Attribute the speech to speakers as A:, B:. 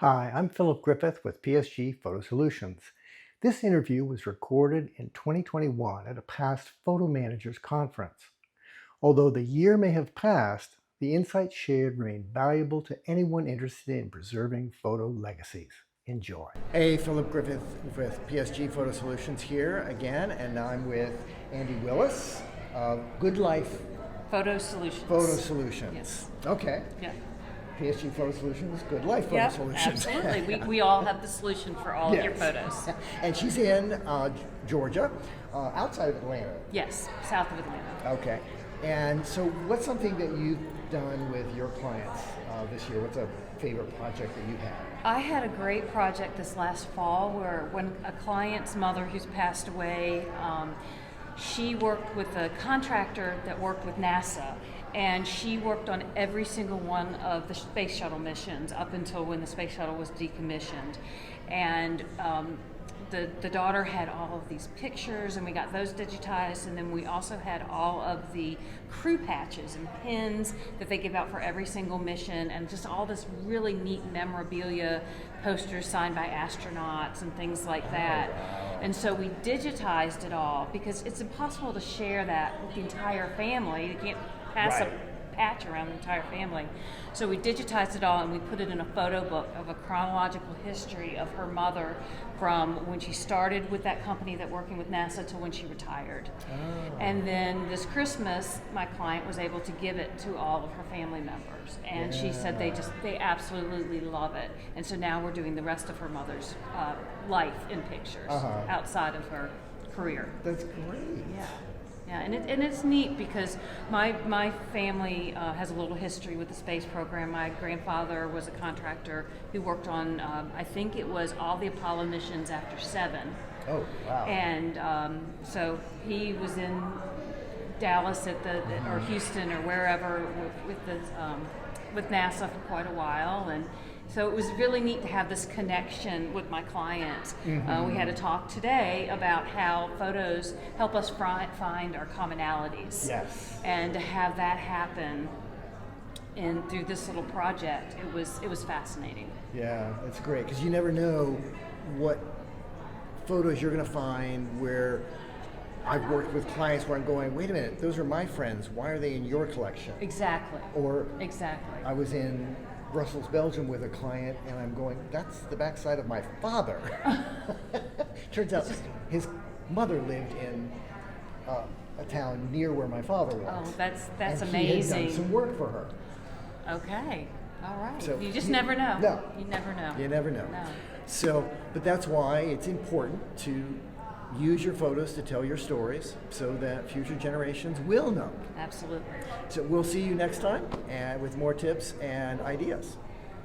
A: Hi, I'm Philip Griffith with PSG Photo Solutions. This interview was recorded in 2021 at a past Photo Managers Conference. Although the year may have passed, the insights shared remain valuable to anyone interested in preserving photo legacies. Enjoy. Hey, Philip Griffith with PSG Photo Solutions here again, and I'm with Andy Willis of Good Life
B: Photo Solutions.
A: Photo Solutions.
B: Yes.
A: Okay.
B: Yeah.
A: PSG Photo Solutions, Good Life Photo
B: Yep,
A: Solutions.
B: absolutely. We all have the solution for all of your photos.
A: And she's in Georgia, outside of Atlanta.
B: Yes, south of Atlanta.
A: Okay. And so what's something that you've done with your clients this year? What's a favorite project that you've had?
B: I had a great project this last fall where when a client's mother who's passed away, she worked with a contractor that worked with NASA, and she worked on every single one of the space shuttle missions up until when the space shuttle was decommissioned. And the daughter had all of these pictures, and we got those digitized, and then we also had all of the crew patches and pins that they give out for every single mission, and just all this really neat memorabilia, posters signed by astronauts and things like that. And so we digitized it all because it's impossible to share that with the entire family. You can't pass a patch around the entire family. So we digitized it all and we put it in a photo book of a chronological history of her mother from when she started with that company that working with NASA to when she retired. Oh. And then this Christmas, my client was able to give it to all of her family members. And she said they absolutely love it. And so now we're doing the rest of her mother's life in pictures outside of her career.
A: That's great.
B: Yeah. Yeah, and it's neat because my family has a little history with the space program. My grandfather was a contractor who worked on, I think it was all the Apollo missions after 7.
A: Oh, wow.
B: And so he was in Dallas at or Houston or wherever with NASA for quite a while, and so it was really neat to have this connection with my clients. We had a talk today about how photos help us find our commonalities.
A: Yes.
B: And to have that happen through this little project, it was fascinating.
A: Yeah, it's great because you never know what photos you're going to find where I've worked with clients where I'm going, wait a minute, those are my friends. Why are they in your collection?
B: Exactly.
A: Or
B: exactly.
A: I was in Brussels, Belgium with a client, and I'm going, that's the backside of my father. Turns out his mother lived in a town near where my father was.
B: Oh, that's
A: and
B: amazing.
A: He had done some work for her.
B: Okay, all right.
A: So
B: you just never know.
A: No.
B: You never know.
A: You never know.
B: No.
A: So, but that's why it's important to use your photos to tell your stories so that future generations will know.
B: Absolutely.
A: So we'll see you next time with more tips and ideas.